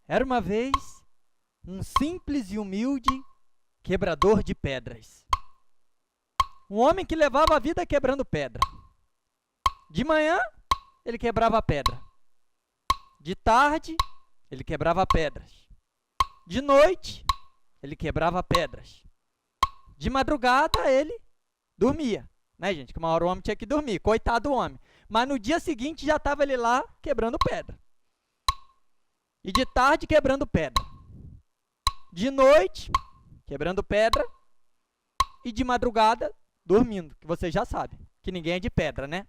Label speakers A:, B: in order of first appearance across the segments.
A: Era uma vez um simples e humilde quebrador de pedras. Um homem que levava a vida quebrando pedra. De manhã, ele quebrava pedra. De tarde, ele quebrava pedras. De noite, ele quebrava pedras. De madrugada, ele dormia. Né, gente? Que uma hora o homem tinha que dormir. Coitado do homem. Mas no dia seguinte, já estava ele lá quebrando pedra. E de tarde, quebrando pedra. De noite, quebrando pedra. E de madrugada, dormindo. Que vocês já sabem, que ninguém é de pedra, né?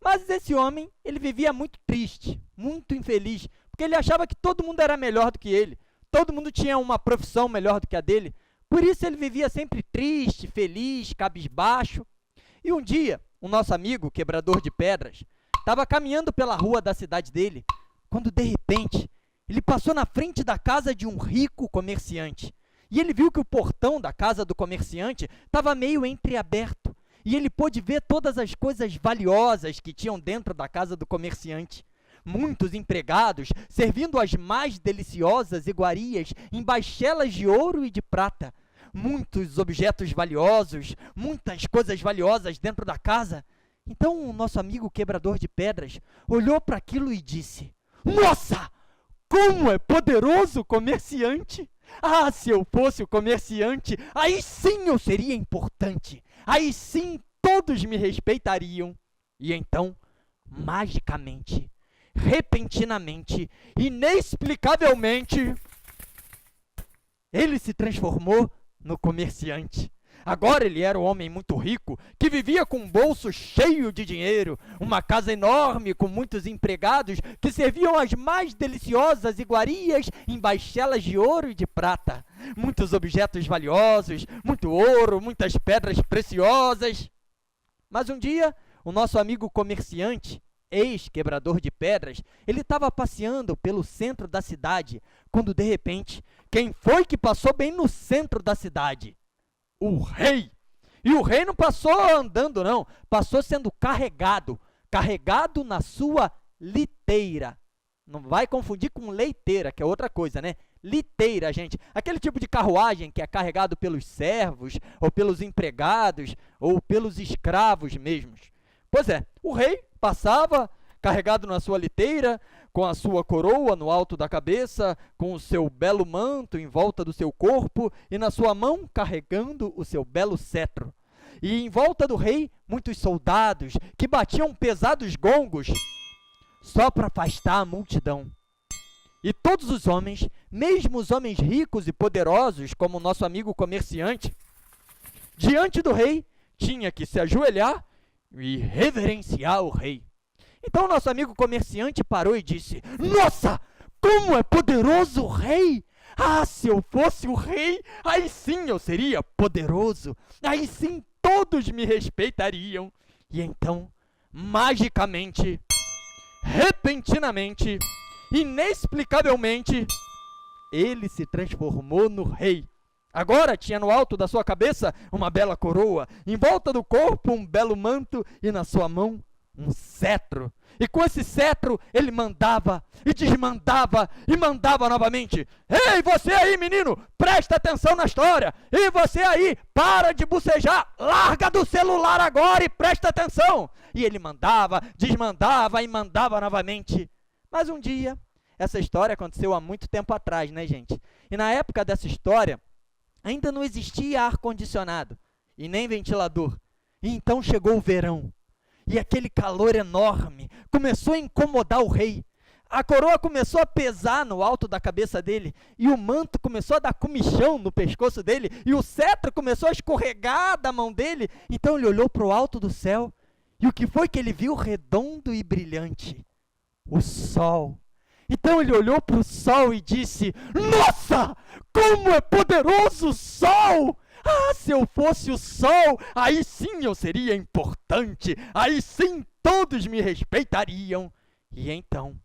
A: Mas esse homem, ele vivia muito triste, muito infeliz, porque ele achava que todo mundo era melhor do que ele. Todo mundo tinha uma profissão melhor do que a dele. Por isso ele vivia sempre triste, feliz, cabisbaixo. E um dia, o nosso amigo, quebrador de pedras, estava caminhando pela rua da cidade dele, quando de repente, ele passou na frente da casa de um rico comerciante. E ele viu que o portão da casa do comerciante estava meio entreaberto. E ele pôde ver todas as coisas valiosas que tinham dentro da casa do comerciante. Muitos empregados servindo as mais deliciosas iguarias em baixelas de ouro e de prata. Muitos objetos valiosos, muitas coisas valiosas dentro da casa. Então o nosso amigo quebrador de pedras olhou para aquilo e disse: "Nossa! Como é poderoso o comerciante! Ah, se eu fosse o comerciante, aí sim eu seria importante. Aí sim todos me respeitariam." E então, magicamente, repentinamente, inexplicavelmente, ele se transformou no comerciante. Agora ele era um homem muito rico, que vivia com um bolso cheio de dinheiro, uma casa enorme com muitos empregados que serviam as mais deliciosas iguarias em baixelas de ouro e de prata. Muitos objetos valiosos, muito ouro, muitas pedras preciosas. Mas um dia, o nosso amigo comerciante, ex-quebrador de pedras, ele estava passeando pelo centro da cidade, quando de repente, quem foi que passou bem no centro da cidade? O rei! E o rei não passou andando, não. Passou sendo carregado. Carregado na sua liteira. Não vai confundir com leiteira, que é outra coisa, né? Liteira, gente. Aquele tipo de carruagem que é carregado pelos servos, ou pelos empregados, ou pelos escravos mesmos. Pois é, o rei passava carregado na sua liteira, com a sua coroa no alto da cabeça, com o seu belo manto em volta do seu corpo, e na sua mão carregando o seu belo cetro. E em volta do rei, muitos soldados que batiam pesados gongos, só para afastar a multidão. E todos os homens, mesmo os homens ricos e poderosos, como o nosso amigo comerciante, diante do rei, tinha que se ajoelhar e reverenciar o rei. Então nosso amigo comerciante parou e disse: "Nossa, como é poderoso o rei! Ah, se eu fosse o rei, aí sim eu seria poderoso, aí sim todos me respeitariam." E então, magicamente, repentinamente, inexplicavelmente, ele se transformou no rei. Agora tinha no alto da sua cabeça uma bela coroa, em volta do corpo um belo manto e na sua mão um cetro. E com esse cetro ele mandava e desmandava e mandava novamente: "Ei, você aí, menino, presta atenção na história. E você aí, para de bocejar, larga do celular agora e presta atenção." E ele mandava, desmandava e mandava novamente. Mas um dia, essa história aconteceu há muito tempo atrás, né, gente? E na época dessa história, ainda não existia ar-condicionado e nem ventilador. E então chegou o verão. E aquele calor enorme começou a incomodar o rei. A coroa começou a pesar no alto da cabeça dele, e o manto começou a dar comichão no pescoço dele, e o cetro começou a escorregar da mão dele. Então ele olhou para o alto do céu, e o que foi que ele viu redondo e brilhante? O sol. Então ele olhou para o sol e disse: "Nossa, como é poderoso o sol! Ah, se eu fosse o sol, aí sim eu seria importante, aí sim todos me respeitariam." E então,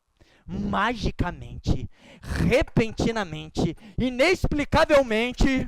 A: magicamente, repentinamente, inexplicavelmente,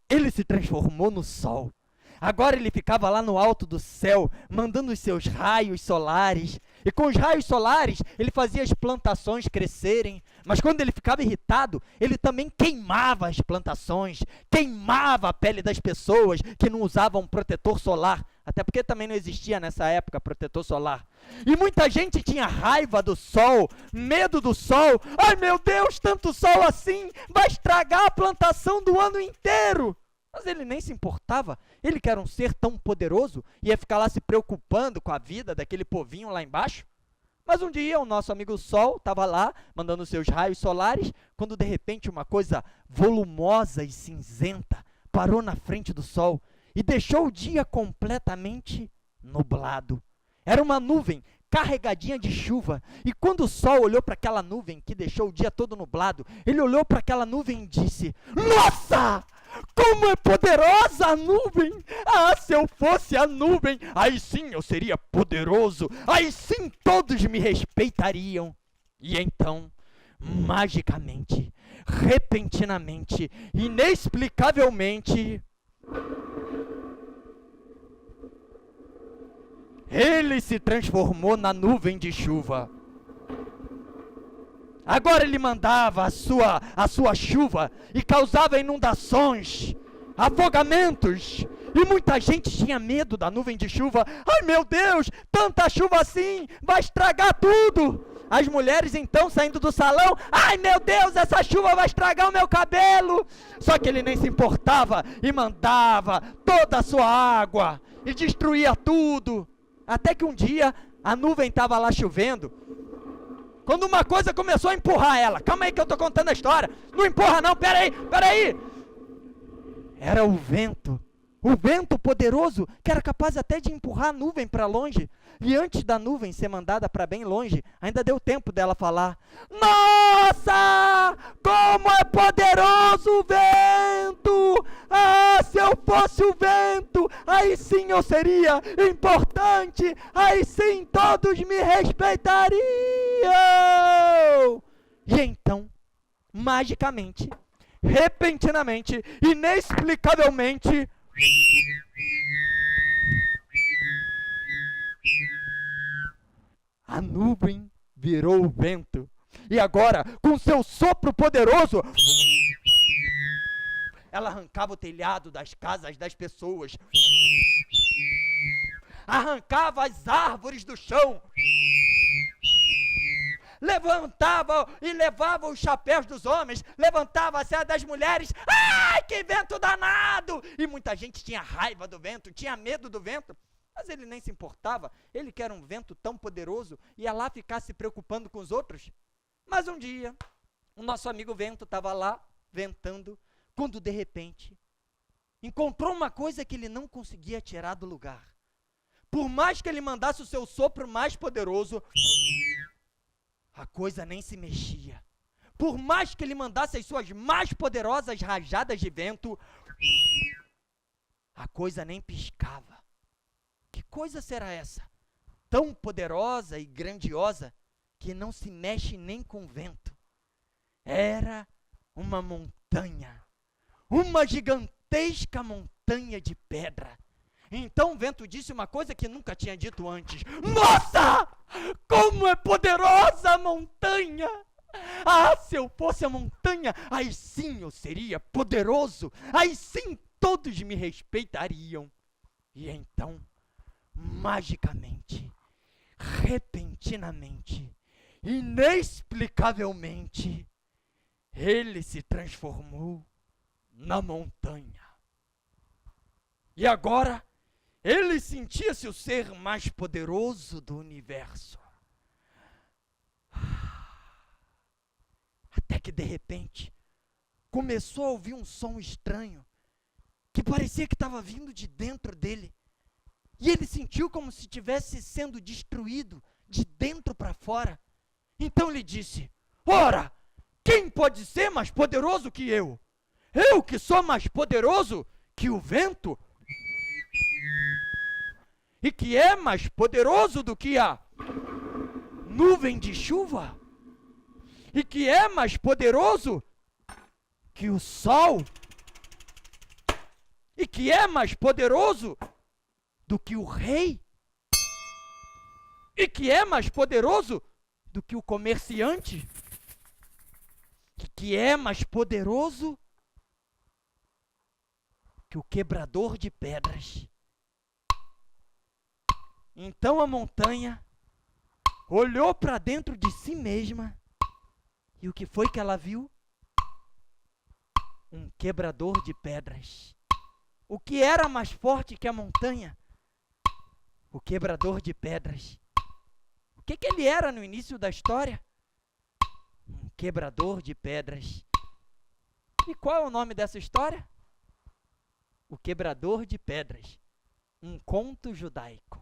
A: ele se transformou no sol. Agora ele ficava lá no alto do céu, mandando os seus raios solares, E com os raios solares, ele fazia as plantações crescerem. Mas quando ele ficava irritado, ele também queimava as plantações, queimava a pele das pessoas que não usavam protetor solar. Até porque também não existia nessa época protetor solar. E muita gente tinha raiva do sol, medo do sol. Ai meu Deus, tanto sol assim vai estragar a plantação do ano inteiro. Mas ele nem se importava. Ele, que era um ser tão poderoso, ia ficar lá se preocupando com a vida daquele povinho lá embaixo. Mas um dia o nosso amigo Sol estava lá, mandando seus raios solares, quando de repente uma coisa volumosa e cinzenta parou na frente do Sol e deixou o dia completamente nublado. Era uma nuvem carregadinha de chuva. E quando o Sol olhou para aquela nuvem que deixou o dia todo nublado, ele olhou para aquela nuvem e disse: Nossa! Como é poderosa a nuvem! Ah, se eu fosse a nuvem, aí sim eu seria poderoso, aí sim todos me respeitariam. E então, magicamente, repentinamente, inexplicavelmente, ele se transformou na nuvem de chuva. Agora ele mandava a sua chuva e causava inundações, afogamentos. E muita gente tinha medo da nuvem de chuva. Ai meu Deus, tanta chuva assim, vai estragar tudo. As mulheres então saindo do salão, ai meu Deus, essa chuva vai estragar o meu cabelo. Só que ele nem se importava e mandava toda a sua água e destruía tudo. Até que um dia a nuvem estava lá chovendo, quando uma coisa começou a empurrar ela. Calma aí que eu estou contando a história. Não empurra não, peraí. Era o vento poderoso, que era capaz até de empurrar a nuvem para longe. E antes da nuvem ser mandada para bem longe, ainda deu tempo dela falar: Nossa, como é poderoso o vento! Ah, se eu fosse o vento, aí sim eu seria importante, aí sim todos me respeitariam! E então, magicamente, repentinamente, inexplicavelmente, a nuvem virou o vento. E agora, com seu sopro poderoso, ela arrancava o telhado das casas das pessoas, arrancava as árvores do chão, levantava e levava os chapéus dos homens, levantava a saia das mulheres. Ai, que vento danado! E muita gente tinha raiva do vento, tinha medo do vento. Mas ele nem se importava. Ele, que era um vento tão poderoso, ia lá ficar se preocupando com os outros. Mas um dia, o nosso amigo vento estava lá, ventando, quando de repente, encontrou uma coisa que ele não conseguia tirar do lugar. Por mais que ele mandasse o seu sopro mais poderoso, a coisa nem se mexia. Por mais que ele mandasse as suas mais poderosas rajadas de vento, a coisa nem piscava. Que coisa será essa? Tão poderosa e grandiosa que não se mexe nem com vento. Era uma montanha, uma gigantesca montanha de pedra. Então o vento disse uma coisa que nunca tinha dito antes: Nossa! Como é poderosa a montanha! Ah, se eu fosse a montanha, aí sim eu seria poderoso, aí sim todos me respeitariam. E então, magicamente, repentinamente, inexplicavelmente, ele se transformou na montanha. E agora, ele sentia-se o ser mais poderoso do universo. Até que de repente, começou a ouvir um som estranho, que parecia que estava vindo de dentro dele. E ele sentiu como se estivesse sendo destruído de dentro para fora. Então ele disse: Ora, quem pode ser mais poderoso que eu? Eu que sou mais poderoso que o vento? E que é mais poderoso do que a nuvem de chuva? E que é mais poderoso que o sol? E que é mais poderoso do que o rei? e que é mais poderoso do que o comerciante, que é mais poderoso que o quebrador de pedras. Então a montanha olhou para dentro de si mesma e o que foi que ela viu? Um quebrador de pedras. O que era mais forte que a montanha? O quebrador de pedras. O que ele era no início da história? Um quebrador de pedras. E qual é o nome dessa história? O Quebrador de Pedras. Um conto judaico.